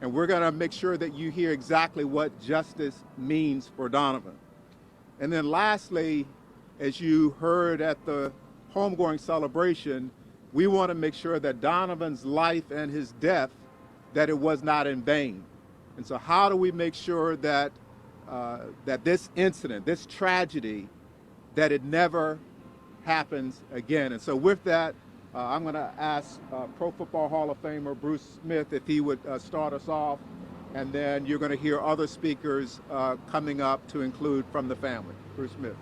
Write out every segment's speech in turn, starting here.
And we're going to make sure that you hear exactly what justice means for Donovan. And then lastly, as you heard at the homegoing celebration, we want to make sure that Donovan's life and his death, that it was not in vain. And so how do we make sure that that this incident, this tragedy, that it never happens again? And so with that, I'm going to ask Pro Football Hall of Famer Bruce Smith if he would start us off, and then you're going to hear other speakers coming up to include from the family. Bruce Smith.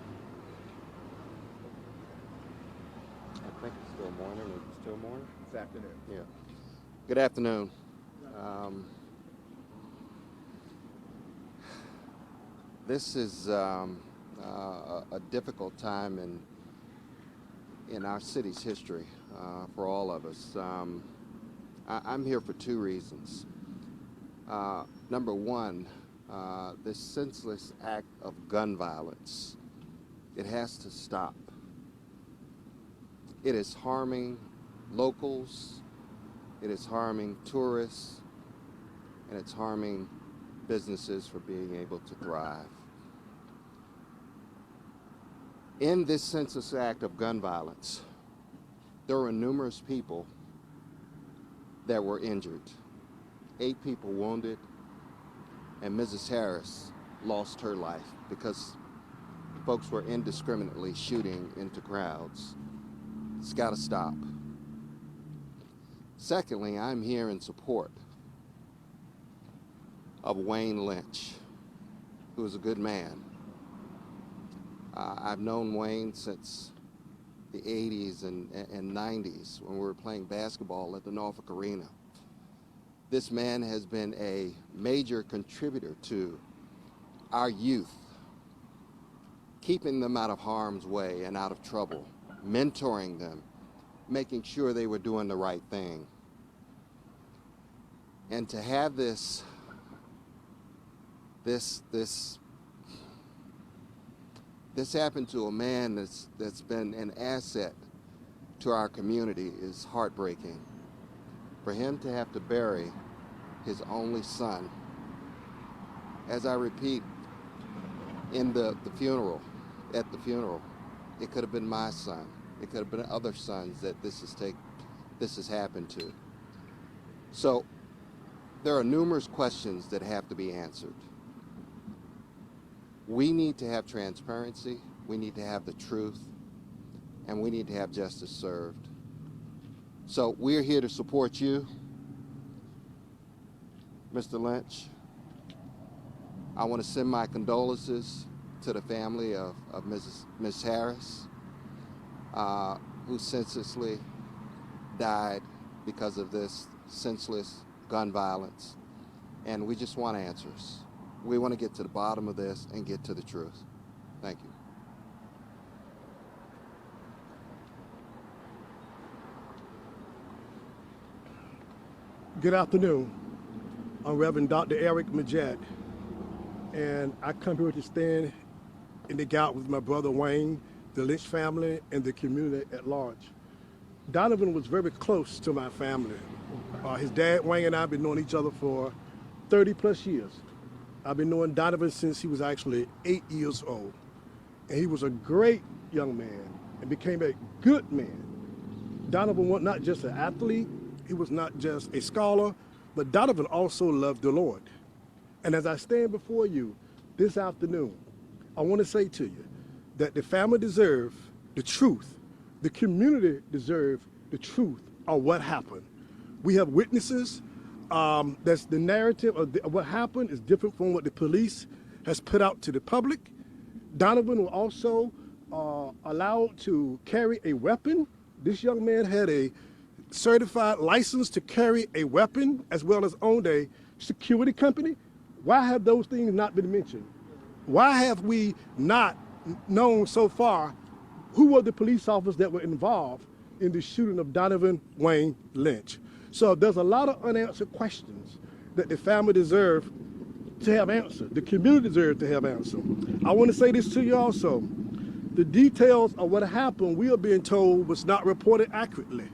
I think it's still morning. Is it still morning? This afternoon. Yeah. Good afternoon. This is a difficult time in our city's history for all of us. I'm here for two reasons. Number one, this senseless act of gun violence, it has to stop. It is harming locals, it is harming tourists, and it's harming businesses for being able to thrive. In this senseless act of gun violence, there were numerous people that were injured. 8 people wounded, and Mrs. Harris lost her life because folks were indiscriminately shooting into crowds. It's got to stop. Secondly, I'm here in support of Wayne Lynch, who is a good man. I've known Wayne since the 80s and 90s when we were playing basketball at the Norfolk Arena. This man has been a major contributor to our youth, keeping them out of harm's way and out of trouble, mentoring them, making sure they were doing the right thing. And to have this happened to a man that's been an asset to our community is heartbreaking. For him to have to bury his only son, as I repeat, in the funeral, at the funeral, it could have been my son. It could have been other sons that this has happened to. So there are numerous questions that have to be answered. We need to have transparency, we need to have the truth, and we need to have justice served. So we're here to support you, Mr. Lynch. I want to send my condolences to the family of Ms. Harris, who senselessly died because of this senseless gun violence. And we just want answers. We want to get to the bottom of this and get to the truth. Thank you. Good afternoon. I'm Reverend Dr. Eric Majette, and I come here to stand in the gap with my brother Wayne, the Lynch family, and the community at large. Donovan was very close to my family. His dad, Wayne, and I have been knowing each other for 30 plus years. I've been knowing Donovan since he was actually 8 years old. And he was a great young man and became a good man. Donovan was not just an athlete, he was not just a scholar, but Donovan also loved the Lord. And as I stand before you this afternoon, I want to say to you that the family deserves the truth. The community deserves the truth of what happened. We have witnesses. That's the narrative of what happened is different from what the police has put out to the public. Donovan was also allowed to carry a weapon. This young man had a certified license to carry a weapon as well as owned a security company. Why have those things not been mentioned? Why have we not known so far who were the police officers that were involved in the shooting of Donovan Wayne Lynch? So there's a lot of unanswered questions that the family deserve to have answered. The community deserves to have answered. I want to say this to you also. The details of what happened, we are being told, was not reported accurately.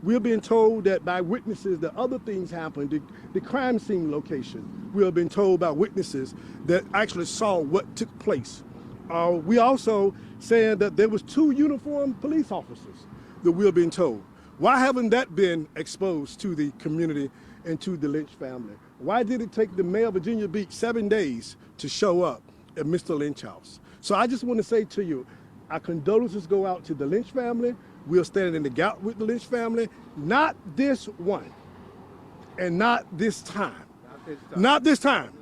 We're being told that by witnesses that other things happened, the crime scene location. We have been told by witnesses that actually saw what took place. We also saying that there was 2 uniformed police officers that we're being told. Why haven't that been exposed to the community and to the Lynch family? Why did it take the mayor of Virginia Beach 7 days to show up at Mr. Lynch house? So I just want to say to you, our condolences go out to the Lynch family. We're standing in the gap with the Lynch family. Not this one, and not this time. Not this time.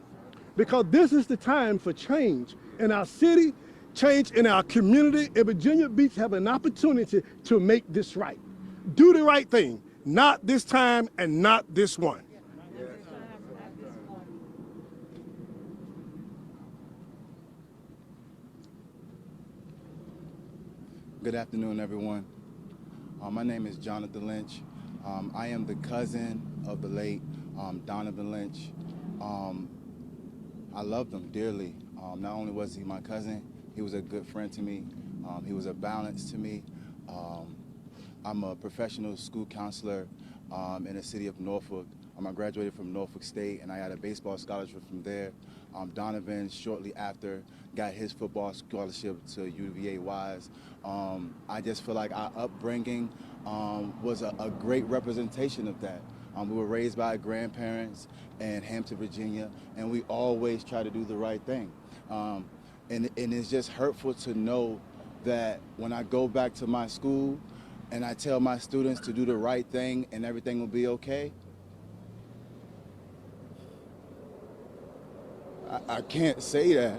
Because this is the time for change in our city, change in our community, and Virginia Beach have an opportunity to make this right. Do the right thing, not this time and not this one. Good afternoon, everyone. My name is Jonathan Lynch. I am the cousin of the late Donovan Lynch. I loved him dearly. Not only was he my cousin, he was a good friend to me. He was a balance to me. I'm a professional school counselor in the city of Norfolk. I graduated from Norfolk State, and I had a baseball scholarship from there. Donovan, shortly after, got his football scholarship to UVA Wise. I just feel like our upbringing was a great representation of that. We were raised by grandparents in Hampton, Virginia, and we always try to do the right thing. And it's just hurtful to know that when I go back to my school and I tell my students to do the right thing and everything will be okay, I can't say that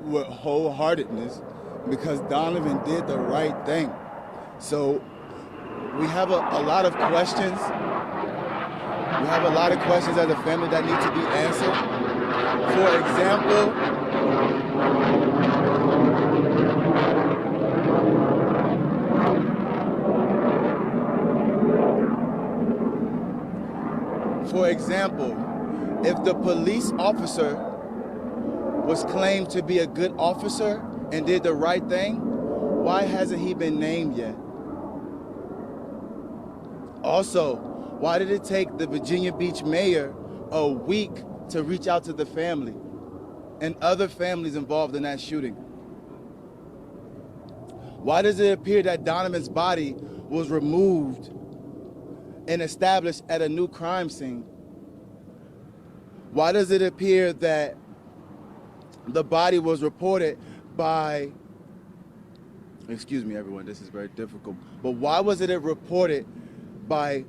with wholeheartedness because Donovan did the right thing. So we have a lot of questions. We have a lot of questions as a family that need to be answered. For example, if the police officer was claimed to be a good officer and did the right thing, why hasn't he been named yet? Also, why did it take the Virginia Beach mayor a week to reach out to the family and other families involved in that shooting? Why does it appear that Donovan's body was removed and established at a new crime scene? Why does it appear that the body was reported by, excuse me everyone, this is very difficult, but why was it reported by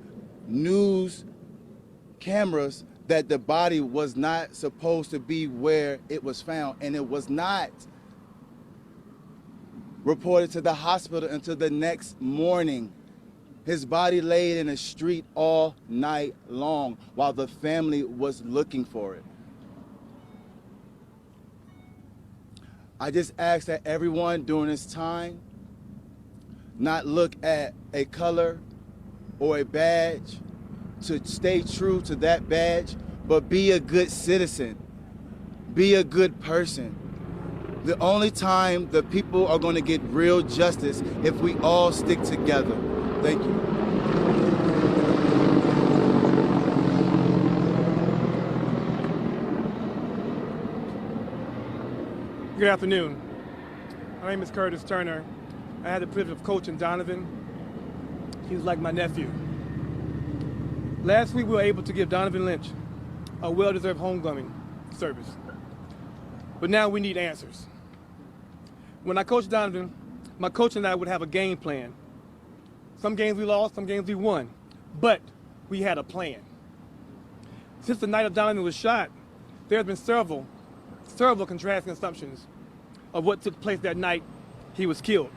news cameras that the body was not supposed to be where it was found, and it was not reported to the hospital until the next morning? His body laid in the street all night long while the family was looking for it. I just ask that everyone during this time not look at a color or a badge, to stay true to that badge, but be a good citizen, be a good person. The only time the people are going to get real justice if we all stick together. Thank you. Good afternoon. My name is Curtis Turner. I had the privilege of coaching Donovan. He was like my nephew. Last week we were able to give Donovan Lynch a well-deserved homecoming service. But now we need answers. When I coached Donovan, my coach and I would have a game plan. Some games we lost, some games we won, but we had a plan. Since the night of Donovan was shot, there have been several contrasting assumptions of what took place that night he was killed.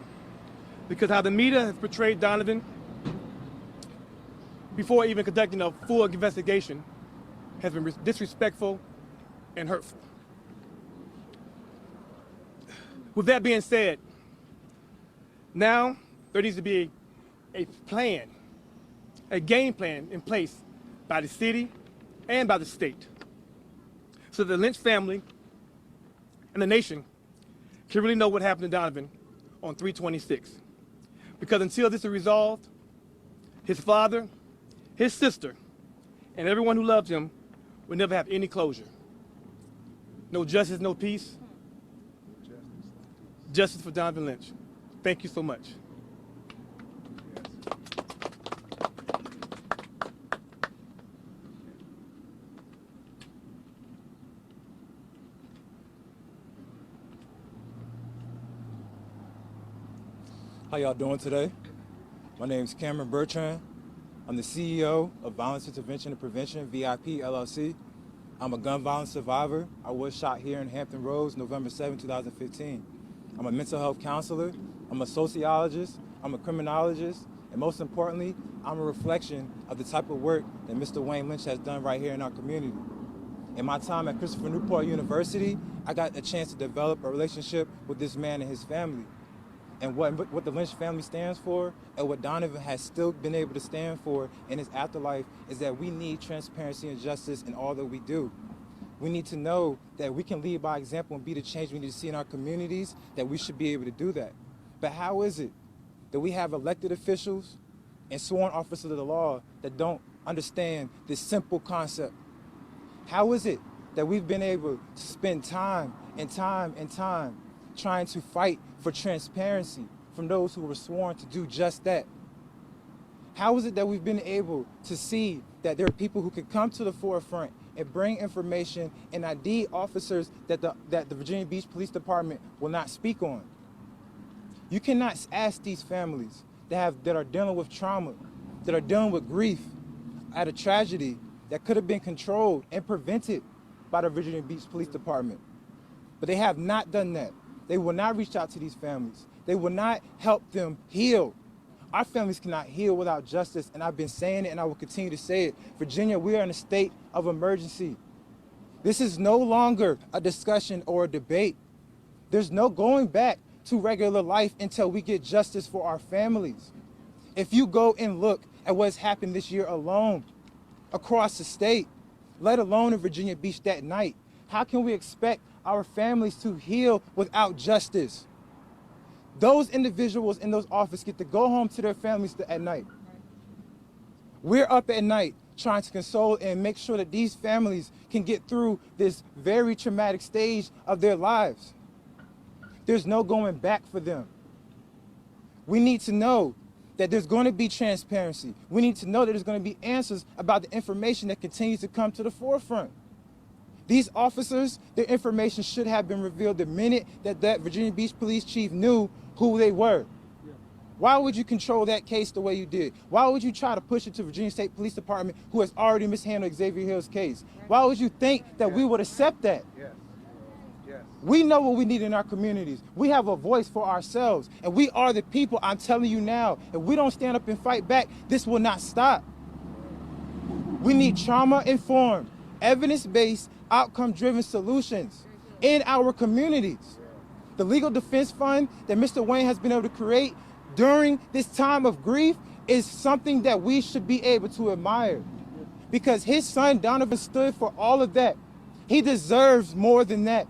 Because how the media has portrayed Donovan before even conducting a full investigation has been disrespectful and hurtful. With that being said, now there needs to be a plan, a game plan in place by the city and by the state so the Lynch family and the nation can really know what happened to Donovan on 3/26. Because until this is resolved, his father, his sister, and everyone who loved him will never have any closure. No justice, no peace. Justice for Donovan Lynch. Thank you so much. How y'all doing today? My name is Cameron Bertrand. I'm the CEO of Violence Intervention and Prevention, VIP LLC. I'm a gun violence survivor. I was shot here in Hampton Roads, November 7, 2015. I'm a mental health counselor. I'm a sociologist. I'm a criminologist. And most importantly, I'm a reflection of the type of work that Mr. Wayne Lynch has done right here in our community. In my time at Christopher Newport University, I got a chance to develop a relationship with this man and his family. And what the Lynch family stands for, and what Donovan has still been able to stand for in his afterlife, is that we need transparency and justice in all that we do. We need to know that we can lead by example and be the change we need to see in our communities, that we should be able to do that. But how is it that we have elected officials and sworn officers of the law that don't understand this simple concept? How is it that we've been able to spend time and time and time trying to fight for transparency from those who were sworn to do just that? How is it that we've been able to see that there are people who can come to the forefront and bring information and ID officers that the Virginia Beach Police Department will not speak on? You cannot ask these families that are dealing with trauma, that are dealing with grief at a tragedy that could have been controlled and prevented by the Virginia Beach Police Department. But they have not done that. They will not reach out to these families. They will not help them heal. Our families cannot heal without justice, and I've been saying it and I will continue to say it. Virginia, we are in a state of emergency. This is no longer a discussion or a debate. There's no going back to regular life until we get justice for our families. If you go and look at what's happened this year alone across the state, let alone in Virginia Beach that night, how can we expect our families to heal without justice? Those individuals in those offices get to go home to their families at night. We're up at night trying to console and make sure that these families can get through this very traumatic stage of their lives. There's no going back for them. We need to know that there's going to be transparency. We need to know that there's going to be answers about the information that continues to come to the forefront. These officers, their information should have been revealed the minute that Virginia Beach Police Chief knew who they were. Why would you control that case the way you did? Why would you try to push it to Virginia State Police Department, who has already mishandled Xavier Hill's case? Why would you think that we would accept that? We know what we need in our communities. We have a voice for ourselves, and we are the people. I'm telling you now, if we don't stand up and fight back, this will not stop. We need trauma-informed, evidence-based, outcome-driven solutions in our communities. The Legal Defense Fund that Mr. Wayne has been able to create during this time of grief is something that we should be able to admire, because his son Donovan stood for all of that. He deserves more than that.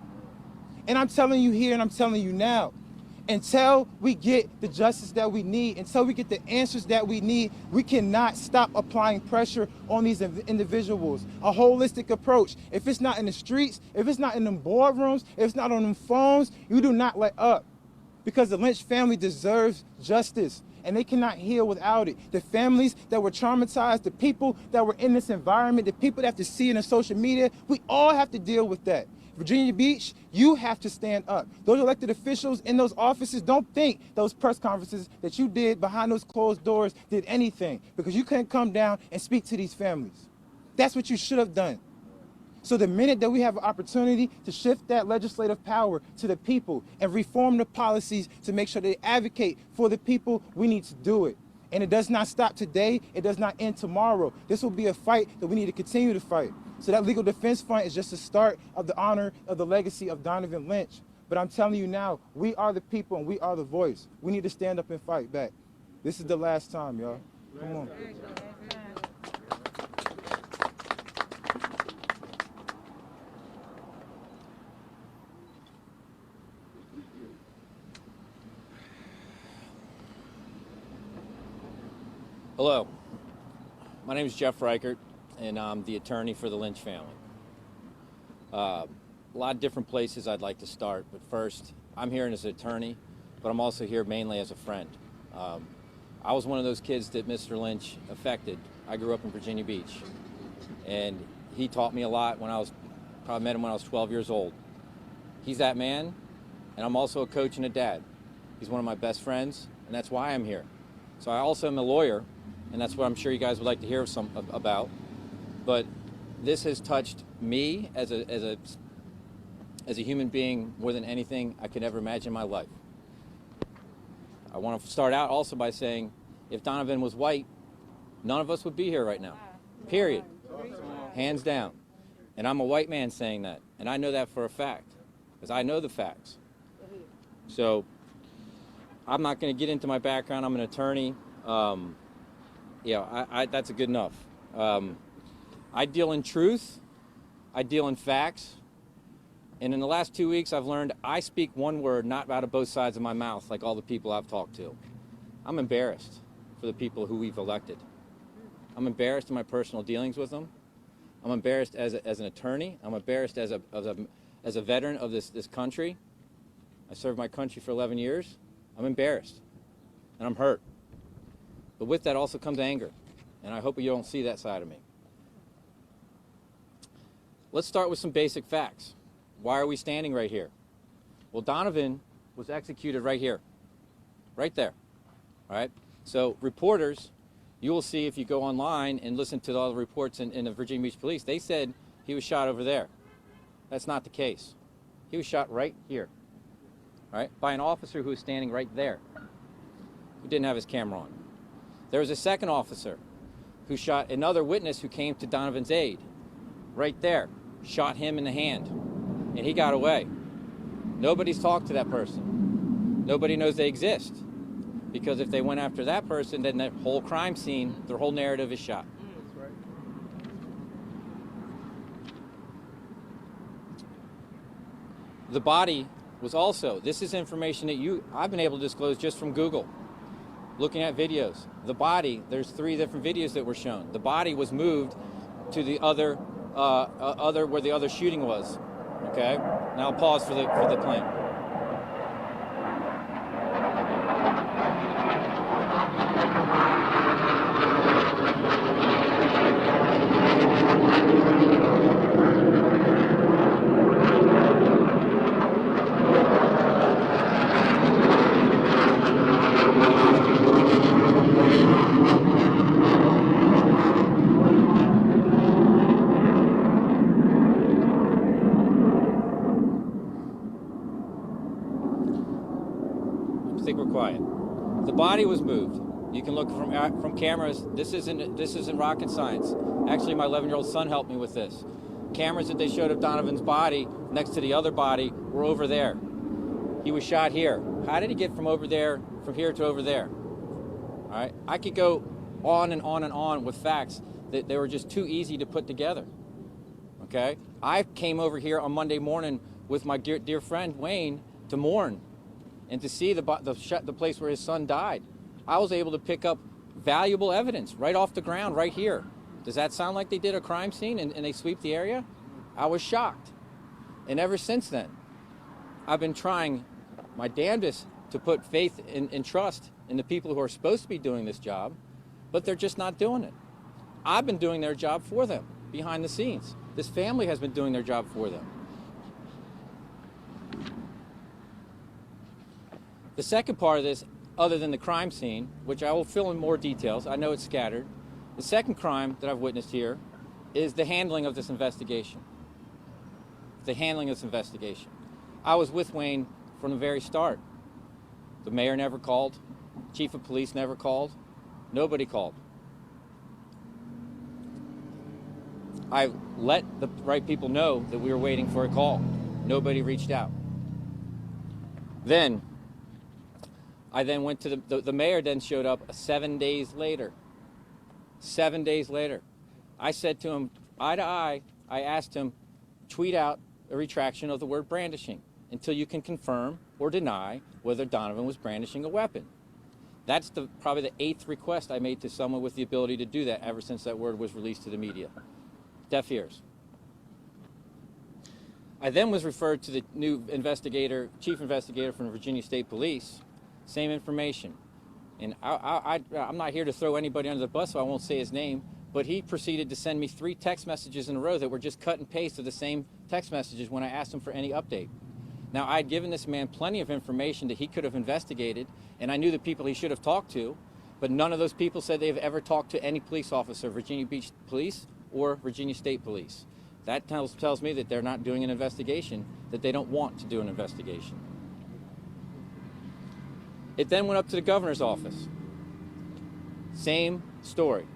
And I'm telling you here and I'm telling you now, until we get the justice that we need, until we get the answers that we need, we cannot stop applying pressure on these individuals. A holistic approach. If it's not in the streets, if it's not in them boardrooms, if it's not on them phones, you do not let up. Because the Lynch family deserves justice, and they cannot heal without it. The families that were traumatized, the people that were in this environment, the people that have to see it on social media, we all have to deal with that. Virginia Beach, you have to stand up. Those elected officials in those offices, don't think those press conferences that you did behind those closed doors did anything, because you couldn't come down and speak to these families. That's what you should have done. So the minute that we have an opportunity to shift that legislative power to the people and reform the policies to make sure they advocate for the people, we need to do it. And it does not stop today. It does not end tomorrow. This will be a fight that we need to continue to fight. So that Legal Defense Fund is just the start of the honor of the legacy of Donovan Lynch. But I'm telling you now, we are the people and we are the voice. We need to stand up and fight back. This is the last time, y'all. Come on. Hello, My name is Jeff Reichert, and I'm the attorney for the Lynch family. A lot of different places I'd like to start, but first, I'm here as an attorney, but I'm also here mainly as a friend. I was one of those kids that Mr. Lynch affected. I grew up in Virginia Beach, and he taught me a lot when I was, probably met him when I was 12 years old. He's that man, and I'm also a coach and a dad. He's one of my best friends, and that's why I'm here. So I also am a lawyer, and that's what I'm sure you guys would like to hear about. But this has touched me as a human being more than anything I could ever imagine in my life. I want to start out also by saying, if Donovan was white, none of us would be here right now. Period. Hands down. And I'm a white man saying that, and I know that for a fact, because I know the facts. So I'm not going to get into my background. I'm an attorney. That's good enough. I deal in truth. I deal in facts. And in the last 2 weeks, I've learned I speak one word, not out of both sides of my mouth, like all the people I've talked to. I'm embarrassed for the people who we've elected. I'm embarrassed in my personal dealings with them. I'm embarrassed as an attorney. I'm embarrassed as a veteran of this country. I served my country for 11 years. I'm embarrassed, and I'm hurt. But with that also comes anger, and I hope you don't see that side of me. Let's start with some basic facts. Why are we standing right here? Well, Donovan was executed right here, right there, all right? So reporters, you will see if you go online and listen to all the reports in the Virginia Beach Police, they said he was shot over there. That's not the case. He was shot right here, all right, by an officer who was standing right there, who didn't have his camera on. There was a second officer who shot another witness who came to Donovan's aid, right there, shot him in the hand, and he got away. Nobody's talked to that person. Nobody knows they exist, because if they went after that person, then the whole crime scene, their whole narrative is shot. That's right. The body was also, this is information that I've been able to disclose just from Google, looking at videos. The body, there's 3 different videos that were shown. The body was moved to the other where the other shooting was. Okay? Now I'll pause for the claim. I think we're quiet. The body was moved. You can look from cameras. This isn't rocket science. Actually, my 11-year-old son helped me with this. Cameras that they showed of Donovan's body next to the other body were over there. He was shot here. How did he get from here to over there? All right. I could go on and on and on with facts that they were just too easy to put together. Okay. I came over here on Monday morning with my dear friend Wayne to mourn and to see the place where his son died. I was able to pick up valuable evidence right off the ground right here. Does that sound like they did a crime scene and they sweep the area? I was shocked. And ever since then, I've been trying my damnedest to put faith and trust in the people who are supposed to be doing this job, but they're just not doing it. I've been doing their job for them behind the scenes. This family has been doing their job for them. The second part of this, other than the crime scene, which I will fill in more details, I know it's scattered, the second crime that I've witnessed here is the handling of this investigation. The handling of this investigation. I was with Wayne from the very start. The mayor never called. Chief of police never called. Nobody called. I let the right people know that we were waiting for a call. Nobody reached out. I then went to the mayor then showed up 7 days later. 7 days later. I said to him, eye to eye, I asked him, tweet out a retraction of the word brandishing until you can confirm or deny whether Donovan was brandishing a weapon. That's probably the 8th request I made to someone with the ability to do that ever since that word was released to the media. Deaf ears. I then was referred to the new chief investigator from the Virginia State Police. Same information. And I'm not here to throw anybody under the bus, so I won't say his name, but he proceeded to send me 3 text messages in a row that were just cut and paste of the same text messages when I asked him for any update. Now, I'd given this man plenty of information that he could have investigated, and I knew the people he should have talked to, but none of those people said they've ever talked to any police officer, Virginia Beach Police or Virginia State Police. That tells me that they're not doing an investigation, that they don't want to do an investigation. It then went up to the governor's office. Same story.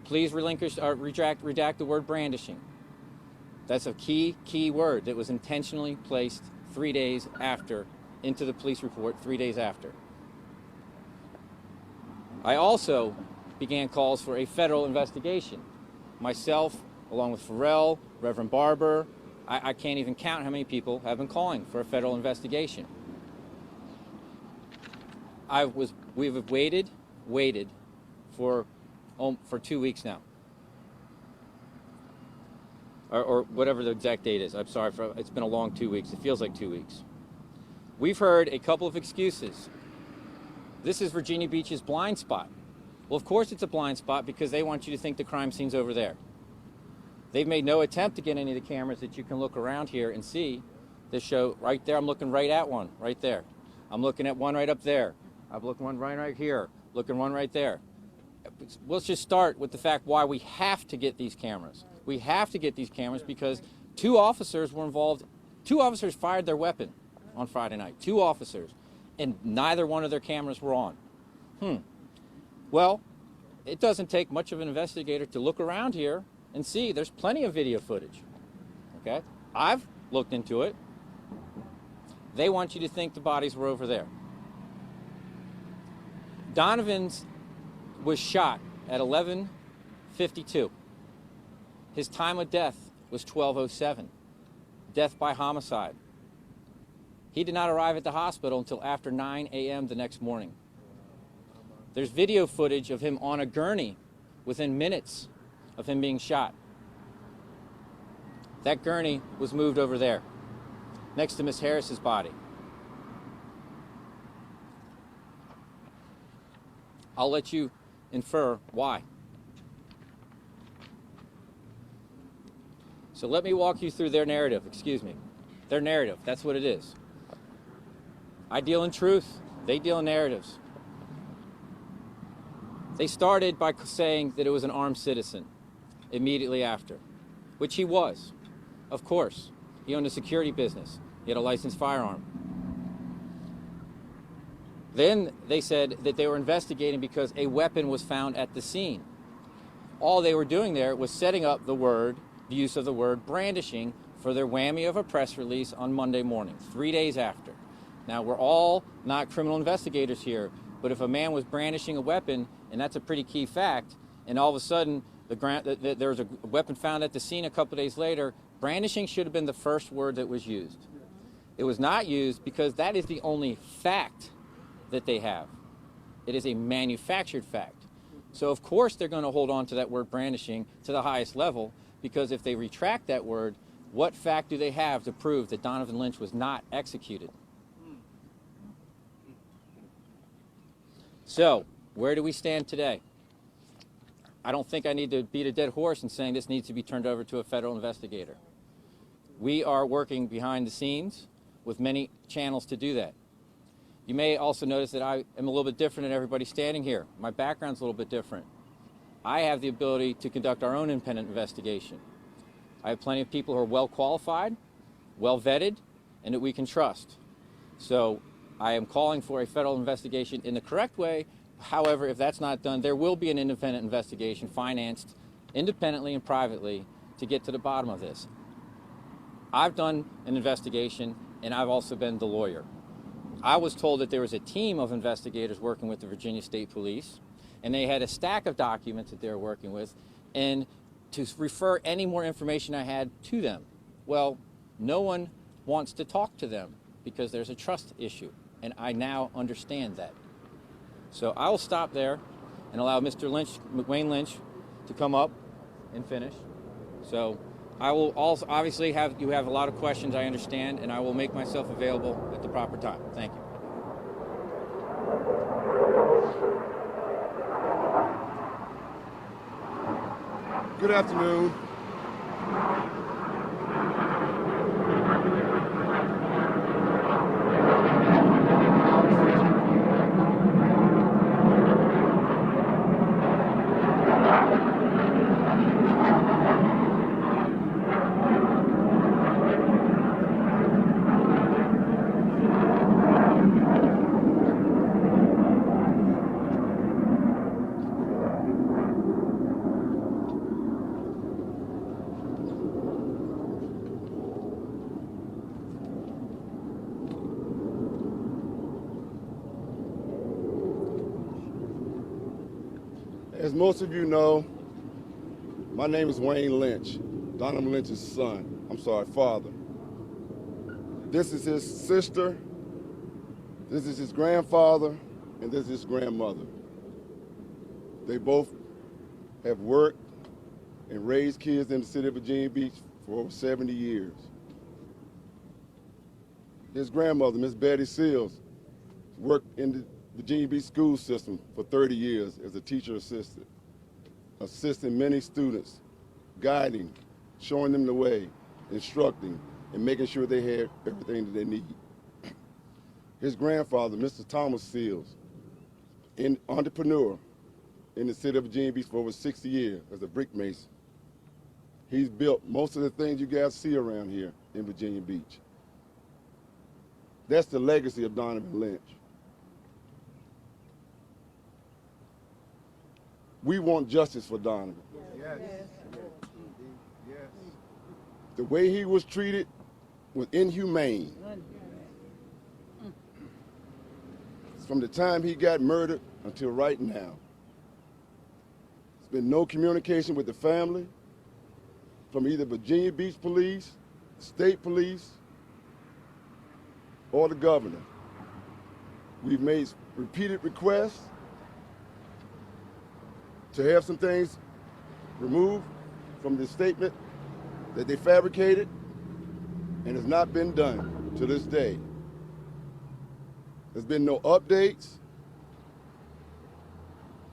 Please relinquish or redact the word brandishing. That's a key word that was intentionally placed 3 days after into the police report 3 days after. I also began calls for a federal investigation. Myself, along with Farrell, Reverend Barber, I can't even count how many people have been calling for a federal investigation. We've waited for 2 weeks now. Or whatever the exact date is. I'm sorry, it's been a long 2 weeks. It feels like 2 weeks. We've heard a couple of excuses. This is Virginia Beach's blind spot. Well, of course it's a blind spot because they want you to think the crime scene's over there. They've made no attempt to get any of the cameras that you can look around here and see that show right there. I'm looking right at one, right there. I'm looking at one right up there. I'm looking one right here, looking one right there. Let's just start with the fact why we have to get these cameras. We have to get these cameras because 2 officers were involved. 2 officers fired their weapon on Friday night. 2 officers, and neither one of their cameras were on. Well, it doesn't take much of an investigator to look around here and see there's plenty of video footage. Okay? I've looked into it. They want you to think the bodies were over there. Donovan's was shot at 11:52. His time of death was 12:07. Death by homicide. He did not arrive at the hospital until after 9 a.m. the next morning. There's video footage of him on a gurney within minutes of him being shot. That gurney was moved over there, next to Miss Harris's body. I'll let you infer why. So let me walk you through their narrative, Their narrative, that's what it is. I deal in truth, they deal in narratives. They started by saying that it was an armed citizen immediately after, which he was, of course. He owned a security business. He had a licensed firearm. Then they said that they were investigating because a weapon was found at the scene. All they were doing there was setting up the use of the word brandishing for their whammy of a press release on Monday morning, 3 days after. Now, we're all not criminal investigators here, but if a man was brandishing a weapon, and that's a pretty key fact, and all of a sudden there was a weapon found at the scene a couple days later, brandishing should have been the first word that was used. It was not used because that is the only fact that they have. It is a manufactured fact. So of course they're going to hold on to that word brandishing to the highest level, because if they retract that word, what fact do they have to prove that Donovan Lynch was not executed? So, where do we stand today? I don't think I need to beat a dead horse in saying this needs to be turned over to a federal investigator. We are working behind the scenes with many channels to do that. You may also notice that I am a little bit different than everybody standing here. My background's a little bit different. I have the ability to conduct our own independent investigation. I have plenty of people who are well qualified, well vetted, and that we can trust. So I am calling for a federal investigation in the correct way. However, if that's not done, there will be an independent investigation financed independently and privately to get to the bottom of this. I've done an investigation, and I've also been the lawyer. I was told that there was a team of investigators working with the Virginia State Police, and they had a stack of documents that they were working with, and to refer any more information I had to them. Well, no one wants to talk to them because there's a trust issue, and I now understand that. So I will stop there and allow Mr. Lynch, Wayne Lynch, to come up and finish. So I will also obviously you have a lot of questions, I understand, and I will make myself available at the proper time. Thank you. Good afternoon. As most of you know, my name is Wayne Lynch, Donovan Lynch's son. I'm sorry, father. This is his sister, this is his grandfather, and this is his grandmother. They both have worked and raised kids in the city of Virginia Beach for over 70 years. His grandmother, Miss Betty Seals, worked in the Virginia Beach school system for 30 years as a teacher assistant, assisting many students, guiding, showing them the way, instructing, and making sure they had everything that they need. His grandfather, Mr. Thomas Seals, an entrepreneur in the city of Virginia Beach for over 60 years as a brick mason. He's built most of the things you guys see around here in Virginia Beach. That's the legacy of Donovan Lynch. We want justice for Donovan. Yes. Yes. The way he was treated was inhumane. From the time he got murdered until right now. There's been no communication with the family from either Virginia Beach Police, state police, or the governor. We've made repeated requests to have some things removed from the statement that they fabricated, and has not been done to this day. There's been no updates,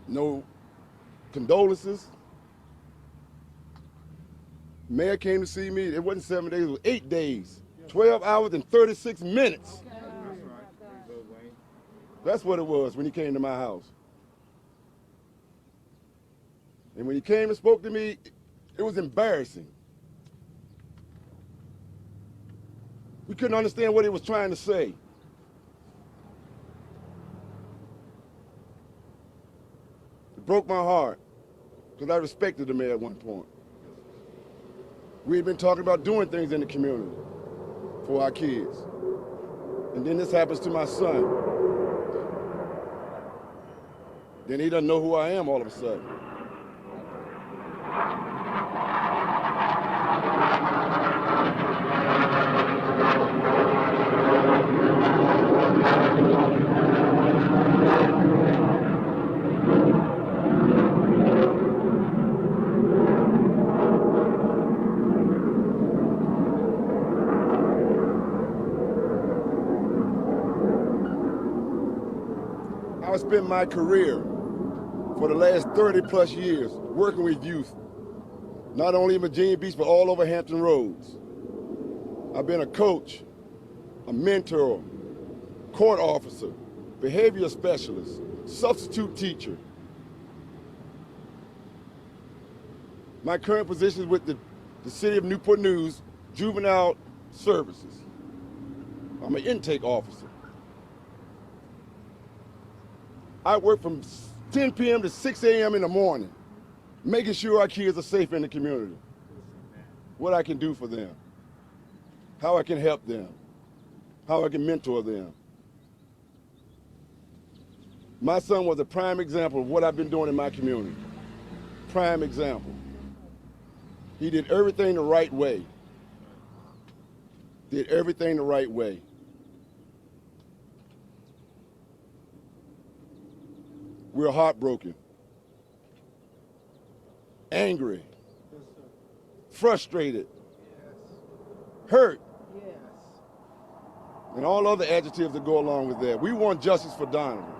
no condolences. Mayor came to see me, it wasn't 7 days, it was 8 days, 12 hours and 36 minutes. That's what it was when he came to my house. And when he came and spoke to me, it was embarrassing. We couldn't understand what he was trying to say. It broke my heart, because I respected the mayor at one point. We had been talking about doing things in the community for our kids. And then this happens to my son. Then he doesn't know who I am all of a sudden. I spent my career for the last 30 plus years working with youth, not only in Virginia Beach, but all over Hampton Roads. I've been a coach, a mentor, court officer, behavioral specialist, substitute teacher. My current position is with the City of Newport News Juvenile Services. I'm an intake officer. I work from 10 p.m. to 6 a.m. in the morning, making sure our kids are safe in the community. What I can do for them, how I can help them, how I can mentor them. My son was a prime example of what I've been doing in my community. Prime example. He did everything the right way. Did everything the right way. We're heartbroken, angry, frustrated, hurt, and all other adjectives that go along with that. We want justice for Donovan.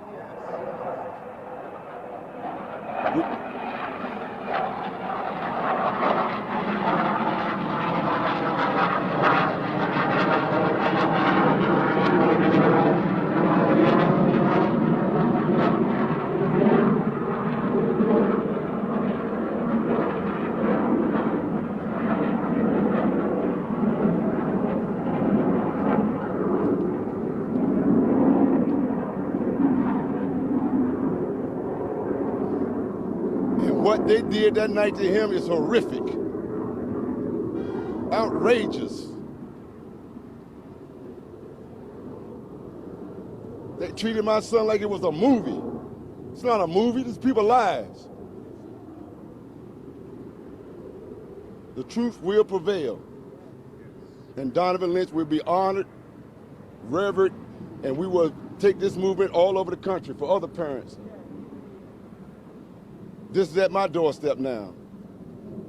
What they did that night to him is horrific, outrageous. They treated my son like it was a movie. It's not a movie, it's people's lives. The truth will prevail, and Donovan Lynch will be honored, revered, and we will take this movement all over the country for other parents. This is at my doorstep now.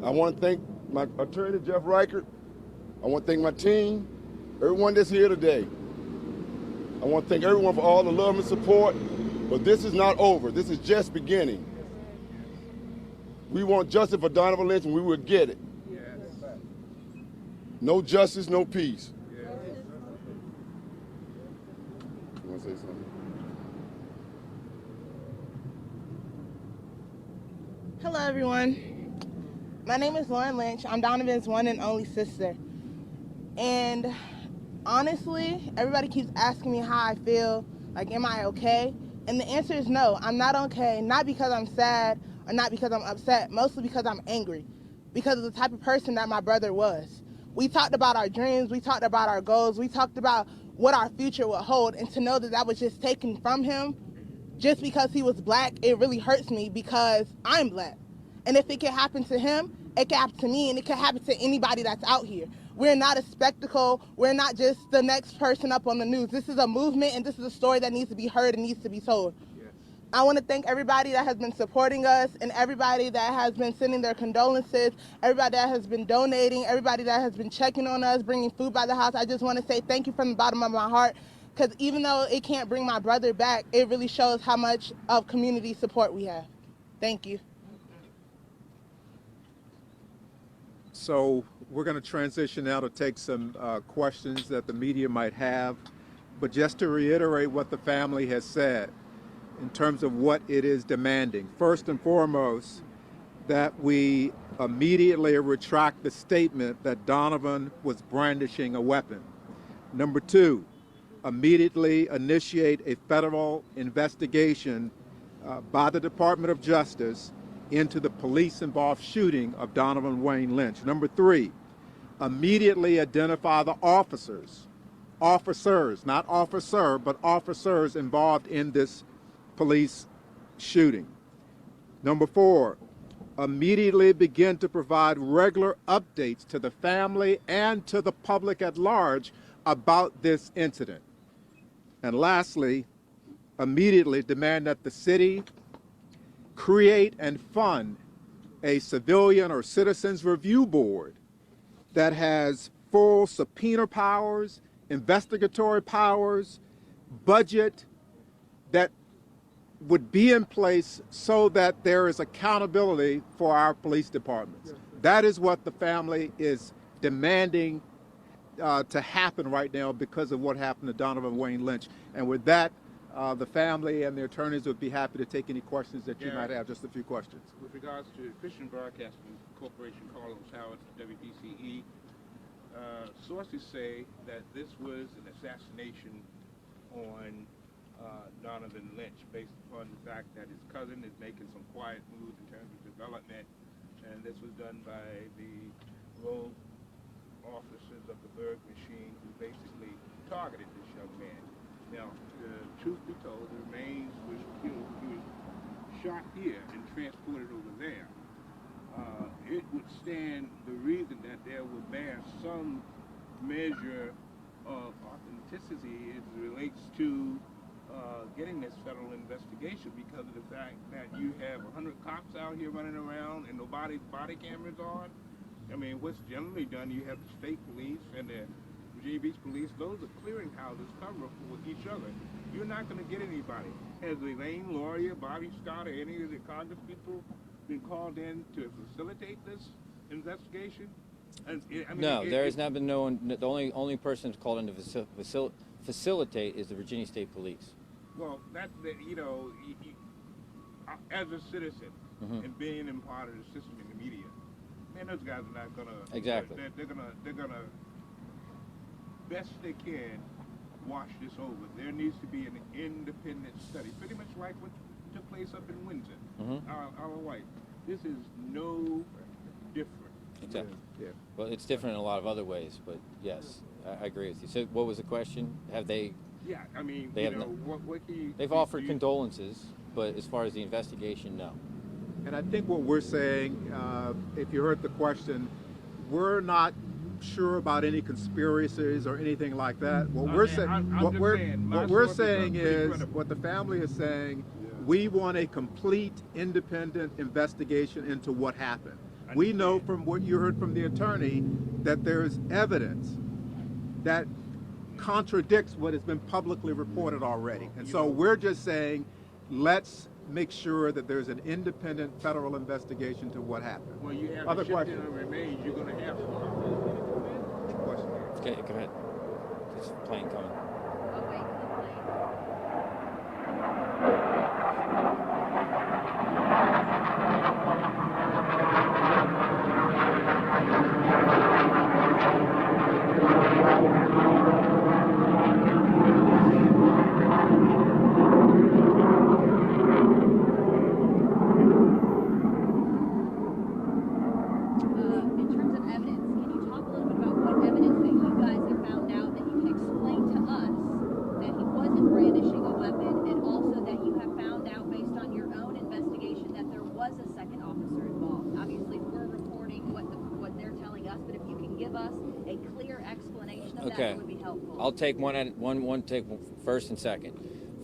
I want to thank my attorney, Jeff Reichert. I want to thank my team, everyone that's here today. I want to thank everyone for all the love and support, but this is not over. This is just beginning. We want justice for Donovan Lynch, and we will get it. No justice, no peace. You want to say something? Hello, everyone. My name is Lauren Lynch. I'm Donovan's one and only sister. And honestly, everybody keeps asking me how I feel, like, am I okay? And the answer is no, I'm not okay, not because I'm sad or not because I'm upset, mostly because I'm angry, because of the type of person that my brother was. We talked about our dreams, we talked about our goals, we talked about what our future would hold, and to know that that was just taken from him just because he was black, it really hurts me because I'm black. And if it can happen to him, it can happen to me, and it can happen to anybody that's out here. We're not a spectacle. We're not just the next person up on the news. This is a movement, and this is a story that needs to be heard and needs to be told. Yes. I want to thank everybody that has been supporting us, and everybody that has been sending their condolences, everybody that has been donating, everybody that has been checking on us, bringing food by the house. I just want to say thank you from the bottom of my heart. Because even though it can't bring my brother back, it really shows how much of community support we have. Thank you. So we're going to transition now to take some questions that the media might have. But just to reiterate what the family has said in terms of what it is demanding. First and foremost, that we immediately retract the statement that Donovan was brandishing a weapon. Number two, immediately initiate a federal investigation by the Department of Justice into the police-involved shooting of Donovan Wayne Lynch. Number three, immediately identify the officers, not officer, but officers involved in this police shooting. Number four, immediately begin to provide regular updates to the family and to the public at large about this incident. And lastly, immediately demand that the city create and fund a civilian or citizens review board that has full subpoena powers, investigatory powers, budget that would be in place so that there is accountability for our police departments. That is what the family is demanding to happen right now because of what happened to Donovan Wayne Lynch. And with that, the family and the attorneys would be happy to take any questions that you might have, just a few questions. With regards to Christian Broadcasting Corporation, Carlos Howard, WTKR, sources say that this was an assassination on Donovan Lynch based upon the fact that his cousin is making some quiet moves in terms of development, and this was done by the rogue officers of the Berg machine who basically targeted this young man. Now, truth be told, the remains was killed. He was shot here and transported over there. It would stand the reason that there would bear some measure of authenticity as it relates to getting this federal investigation because of the fact that you have 100 cops out here running around and nobody's body cameras on. I mean, what's generally done, you have the state police and the Virginia Beach police. Those are clearinghouses cover for each other. You're not going to get anybody. Has Elaine Lawyer, Bobby Scott, or any of the Congress people been called in to facilitate this investigation? And, I mean, No, there has not been no one. The only person that's called in to facilitate is the Virginia State Police. Well, that's the, you know, as a citizen and being in part of the system in the media, man, those guys are not gonna Exactly. They're gonna best they can wash this over. There needs to be an independent study, pretty much like what took place up in Windsor. Our White. This is no different. Exactly. Yeah. Well, it's different in a lot of other ways, but yes, I agree with you. So, what was the question? Have they? Yeah, I mean, They you have know, not- what can you... They've offered condolences, but as far as the investigation, no. And I think what we're saying, if you heard the question, we're not sure about any conspiracies or anything like that. What we're saying, what we're saying is, what the family is saying, we want a complete, independent investigation into what happened. We know from what you heard from the attorney that there's evidence that contradicts what has been publicly reported already. And so we're just saying, let's make sure that there's an independent federal investigation to what happened. Well, you have Other the shifting questions? of remains, you're going to have some. Question. Okay, go ahead. There's a plane coming. In terms of evidence, can you talk a little bit about what evidence that you guys have found out that you can explain to us that he wasn't brandishing a weapon, and also that you have found out based on your own investigation that there was a second officer involved? Obviously, we're reporting what they're telling us, but if you can give us a clear explanation of that, Okay. it would be helpful. I'll take one take first and second.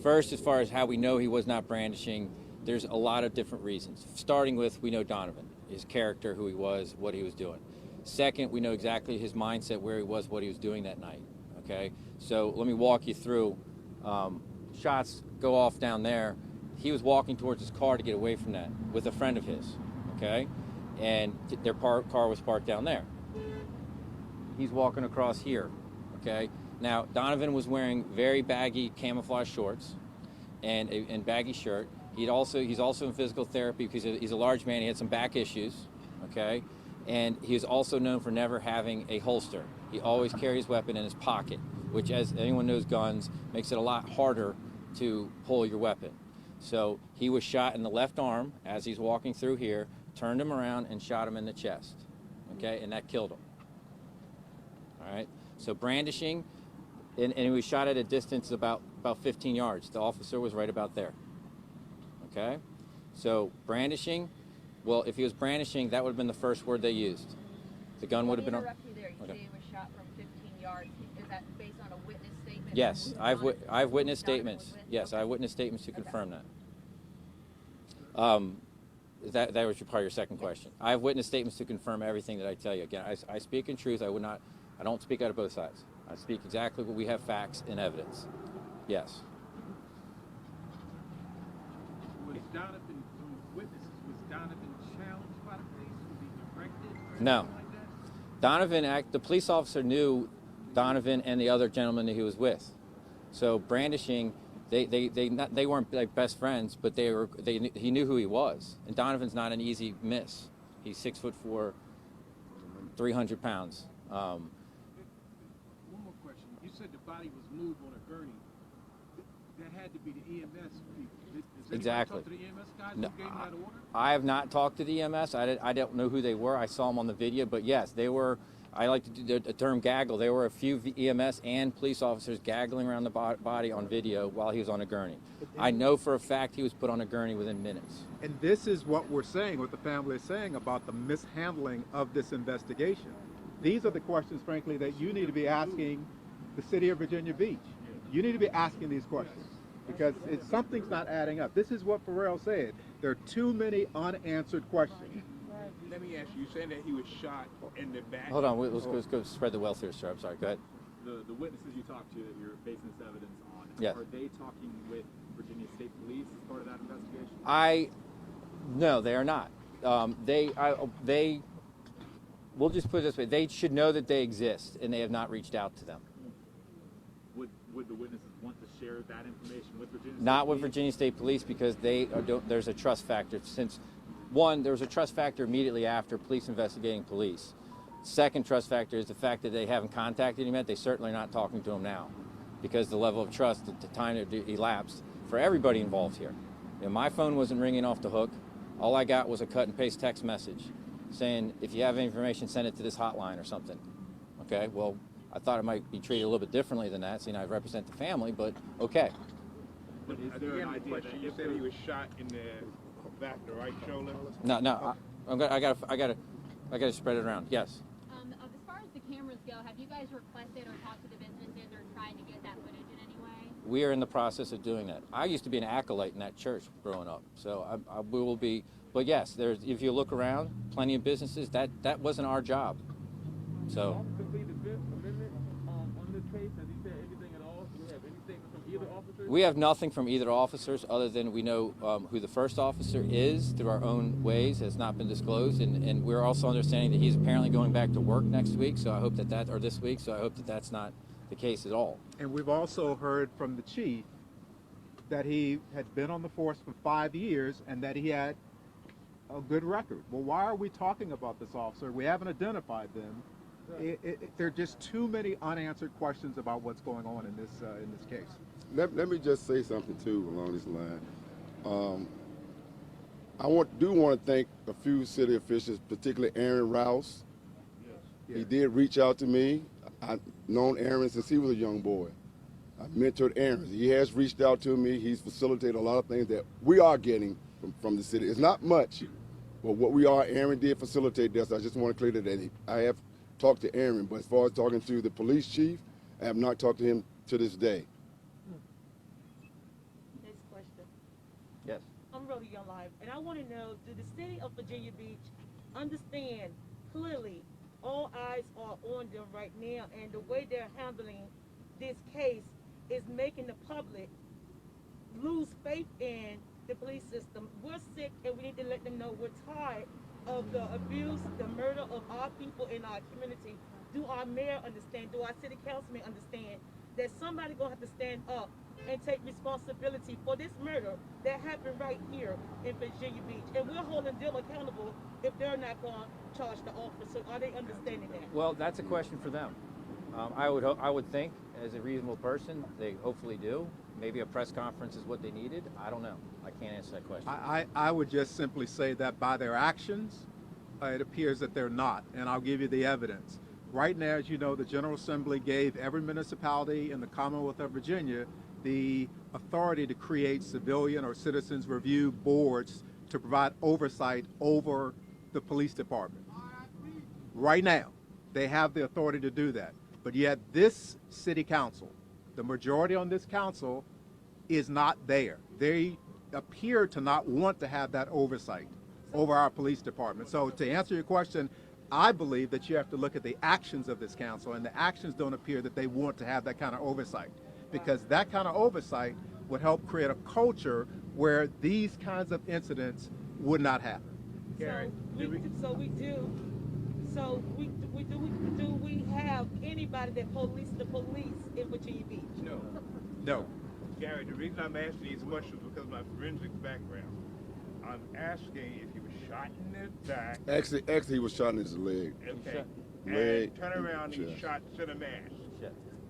First, as far as how we know he was not brandishing, there's a lot of different reasons. Starting with, we know Donovan, his character, who he was, what he was doing. Second, we know exactly his mindset, where he was, what he was doing that night. Okay, so let me walk you through. Shots go off down there. He was walking towards his car to get away from that with a friend of his. Okay, and their car was parked down there. He's walking across here. Okay, now Donovan was wearing very baggy camouflage shorts and baggy shirt. He's also in physical therapy because he's a large man. He had some back issues, okay? And he is also known for never having a holster. He always carries his weapon in his pocket, which, as anyone knows guns, makes it a lot harder to pull your weapon. So he was shot in the left arm as he's walking through here, turned him around and shot him in the chest, okay? And that killed him, all right? So brandishing, and he was shot at a distance about 15 yards. The officer was right about there. Okay, so brandishing, well, if he was brandishing, that would have been the first word they used. The gun would have been on. Interrupt you there. You say he was shot from 15 yards. Is that based on a witness statement? Yes, I've witnessed statements. Yes, I witnessed statements to confirm that. That was part of your second question. I've witnessed statements to confirm everything that I tell you. Again, I speak in truth. I don't speak out of both sides. I speak exactly what we have, facts and evidence. Yes. Was Donovan, witnesses, was Donovan challenged by the police? Was he directed? Or No. anything like that? Donovan, the police officer knew Donovan and the other gentleman that he was with. So brandishing, they weren't like best friends, but he knew who he was. And Donovan's not an easy miss. He's 6'4", 300 pounds. One more question. You said the body was moved on a gurney. That had to be the EMS people. Does Exactly. talk to the EMS guys No, who gave him that order? I have not talked to the EMS. I don't know who they were. I saw them on the video, but yes, they were. I like to do the term gaggle. There were a few EMS and police officers gaggling around the body on video while he was on a gurney. I know for a fact he was put on a gurney within minutes. And this is what we're saying, what the family is saying about the mishandling of this investigation. These are the questions, frankly, that you need to be asking the city of Virginia Beach. You need to be asking these questions. because something's not adding up. This is what Farrell said. There are too many unanswered questions. Let me ask you, saying that he was shot in the back. Hold on, let's go spread the wealth here, sir. I'm sorry, go ahead. The witnesses you talked to that you're basing this evidence on, Yes. are they talking with Virginia State Police as part of that investigation? No, they are not. We'll just put it this way: they should know that they exist, and they have not reached out to them. Would the witnesses want to share that information with Virginia State Not with Police? Virginia State Police, because there's a trust factor. Since one, there was a trust factor immediately after police investigating police. Second trust factor is the fact that they haven't contacted him yet. They certainly are not talking to him now, because the level of trust at the time it elapsed for everybody involved here. You know, my phone wasn't ringing off the hook. All I got was a cut and paste text message saying, if you have any information, send it to this hotline or something. Okay, well, I thought it might be treated a little bit differently than that, seeing I represent the family, but okay. But is there an idea that You if said he was shot in the back, the right shoulder. No, I gotta spread it around. Yes. As far as the cameras go, have you guys requested or talked to the businesses or trying to get that footage in any way? We are in the process of doing that. I used to be an acolyte in that church growing up, so we will be. But yes, if you look around, plenty of businesses. That wasn't our job. So. We have nothing from either officers other than we know who the first officer is through our own ways. Has not been disclosed, and we're also understanding that he's apparently going back to work next week. So I hope or this week. So I hope that that's not the case at all. And we've also heard from the chief that he had been on the force for 5 years and that he had a good record. Well, why are we talking about this officer? We haven't identified them. There are just too many unanswered questions about what's going on in this case. Let me just say something too along this line. I do want to thank a few city officials, particularly Aaron Rouse. Yes. He did reach out to me. I've known Aaron since he was a young boy. I mentored Aaron. He has reached out to me. He's facilitated a lot of things that we are getting from the city. It's not much, but what we are, Aaron did facilitate this. I just want to clear that I have talked to Aaron, but as far as talking to the police chief, I have not talked to him to this day. Next question. Yes. I'm Rhoda Young Live, and I want to know, do the city of Virginia Beach understand clearly all eyes are on them right now, and the way they're handling this case is making the public lose faith in the police system? We're sick, and we need to let them know we're tired of the abuse, the murder of our people in our community. Do our mayor understand? Do our city councilmen understand that somebody gonna have to stand up and take responsibility for this murder that happened right here in Virginia Beach? And we're holding them accountable if they're not gonna charge the officer. Are they understanding that? Well, that's a question for them. I would think, as a reasonable person, they hopefully do. Maybe a press conference is what they needed. I don't know. I can't answer that question. I would just simply say that by their actions, it appears that they're not, and I'll give you the evidence. Right now, as you know, the General Assembly gave every municipality in the Commonwealth of Virginia the authority to create civilian or citizens review boards to provide oversight over the police department. Right now, they have the authority to do that. But yet this city council, the majority on this council, is not there. They appear to not want to have that oversight over our police department. So to answer your question, I believe that you have to look at the actions of this council, and the actions don't appear that they want to have that kind of oversight, because that kind of oversight would help create a culture where these kinds of incidents would not happen. Do we have anybody that police the police in Virginia Beach? No. No. Gary, the reason I'm asking these questions is because of my forensic background. I'm asking if he was shot in the back. Actually, he was shot in his leg. Okay. Leg, And turn around and chest. he shot center mass.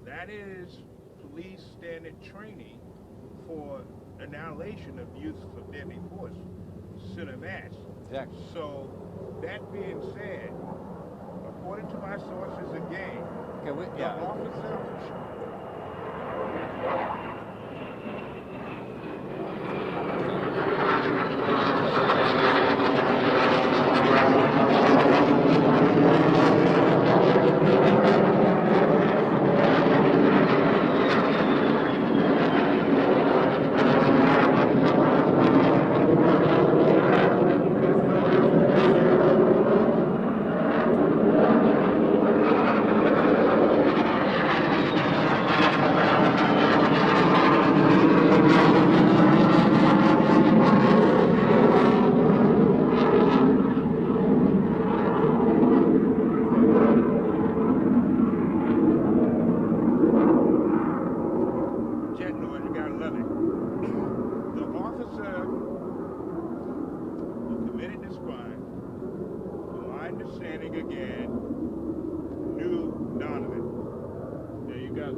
That is police standard training for annihilation of use of deadly force, center mass. Exactly. So, that being said, according to my sources again, the officer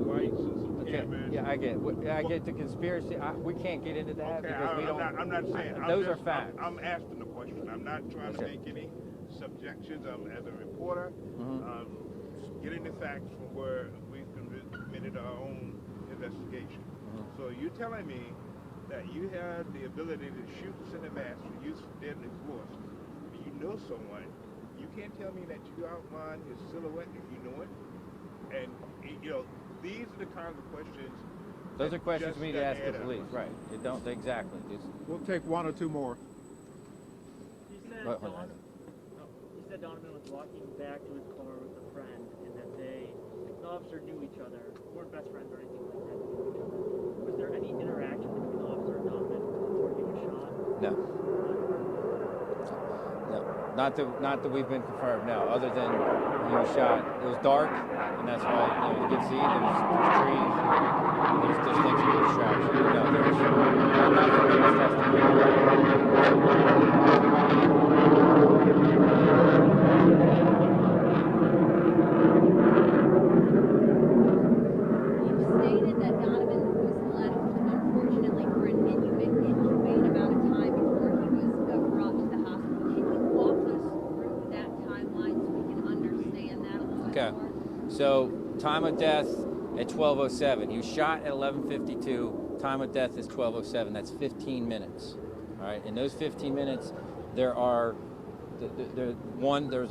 lights and some Okay. cameras. Yeah, I get the conspiracy. We can't get into that Okay, because we don't. I'm not saying. Those are facts. I'm asking the question. I'm not trying to make any subjections. As a reporter, getting the facts from where we've committed our own investigation. So you're telling me that you had the ability to shoot and send a mask for use of deadly force. You know someone. You can't tell me that you outlined his silhouette if you know it. And these are the kinds of questions. Those are questions we need to ask the police, right? You don't exactly. We'll take one or two more. You said Donovan was walking back to his car with a friend, and that the officer knew each other, weren't best friends or anything like that. Was there any interaction between the officer and Donovan before he was shot? No. No. Not that we've been confirmed. No. Other than he was shot. It was dark, and that's why you can see there's trees. There's things that distraction. No, there's nothing in this Stated that Donovan was left, unfortunately, for an inhumane amount of time before he was brought to the hospital. Can you walk us through that timeline so we can understand that a little bit more? So, time of death at 12:07. He was shot at 11:52. Time of death is 12:07. That's 15 minutes. All right. In those 15 minutes, there was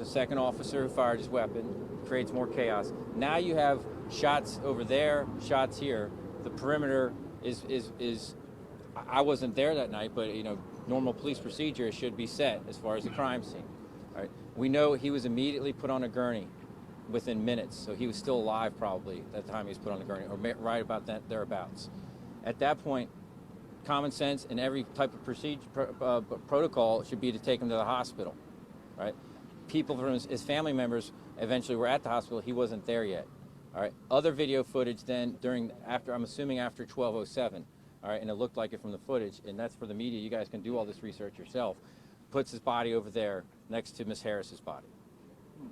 a second officer who fired his weapon, creates more chaos. Now you have shots over there, shots here. The perimeter is I wasn't there that night, but normal police procedure should be set as far as the crime scene. All right. We know he was immediately put on a gurney within minutes, so he was still alive probably at the time he was put on the gurney, or right about that thereabouts. At that point, common sense and every type of procedure protocol should be to take him to the hospital, right? People from his family members eventually were at the hospital. He wasn't there yet. All right. Other video footage then I'm assuming after 12:07. All right, and it looked like it from the footage, and that's for the media. You guys can do all this research yourself. Puts his body over there next to Miss Harris's body.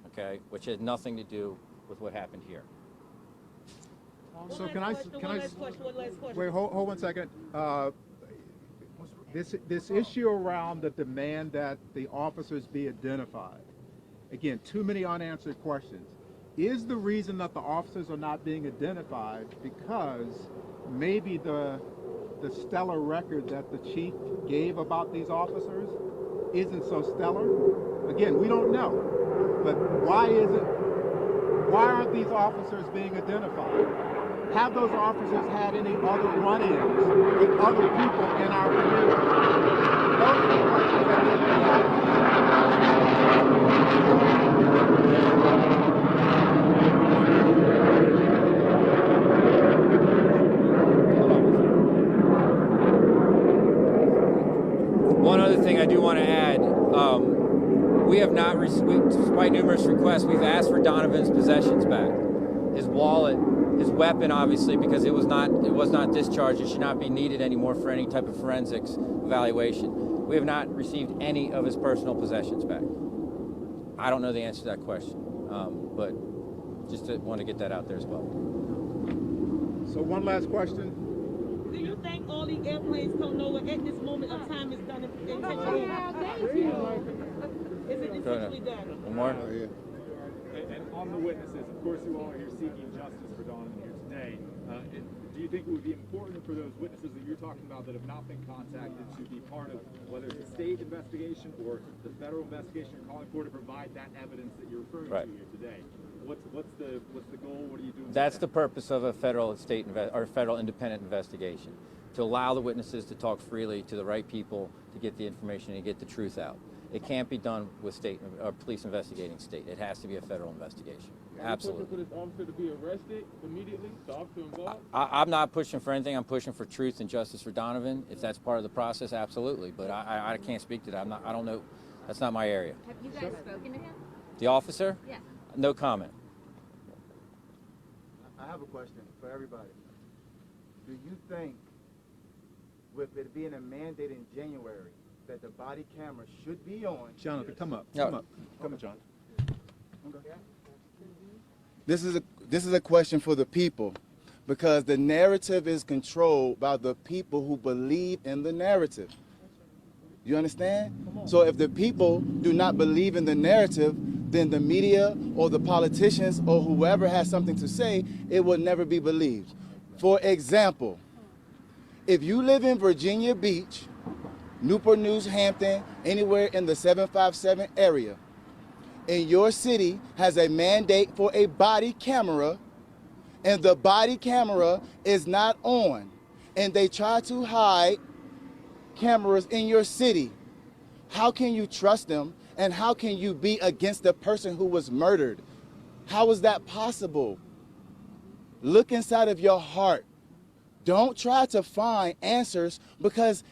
Okay, which had nothing to do with what happened here. So can I wait? Hold 1 second. This issue around the demand that the officers be identified. Again, too many unanswered questions. Is the reason that the officers are not being identified because maybe the stellar record that the chief gave about these officers isn't so stellar? Again, we don't know. But why aren't these officers being identified? Have those officers had any other run-ins with other people in our community? Those are the questions that need to be One other thing I do want to add, we have not, despite numerous requests, we've asked for Donovan's possessions back. His wallet, his weapon, obviously, because it was not discharged. It should not be needed anymore for any type of forensics evaluation. We have not received any of his personal possessions back. I don't know the answer to that question, but just want to get that out there as well. So one last question. Do you think all the airplanes come nowhere at this moment of time is done intentionally? Is it intentionally done? One more? And on the witnesses, of course, you all are here seeking justice for Donovan here today. Do you think it would be important for those witnesses that you're talking about that have not been contacted to be part of whether it's a state investigation or the federal investigation you're calling for to provide that evidence that you're referring to here today? What's the goal? What are you doing? That's the purpose of a federal federal independent investigation, to allow the witnesses to talk freely to the right people to get the information and get the truth out. It can't be done with state or police investigating state. It has to be a federal investigation. Absolutely. For this officer to be arrested immediately, the officer involved? I'm not pushing for anything. I'm pushing for truth and justice for Donovan. If that's part of the process, absolutely. But I can't speak to that. I don't know. That's not my area. Have you guys spoken to him? The officer? Yeah. No comment. I have a question for everybody. Do you think, with it being a mandate in January, that the body camera should be on? Jonathan, come up. No. Come up. Come on, John. This is a question for the people. because the narrative is controlled by the people who believe in the narrative. You understand? So if the people do not believe in the narrative, then the media or the politicians or whoever has something to say, it will never be believed. For example, if you live in Virginia Beach, Newport News, Hampton, anywhere in the 757 area, and your city has a mandate for a body camera, and the body camera is not on, and they try to hide cameras in your city, how can you trust them, and how can you be against the person who was murdered? How is that possible? Look inside of your heart. Don't try to find answers, because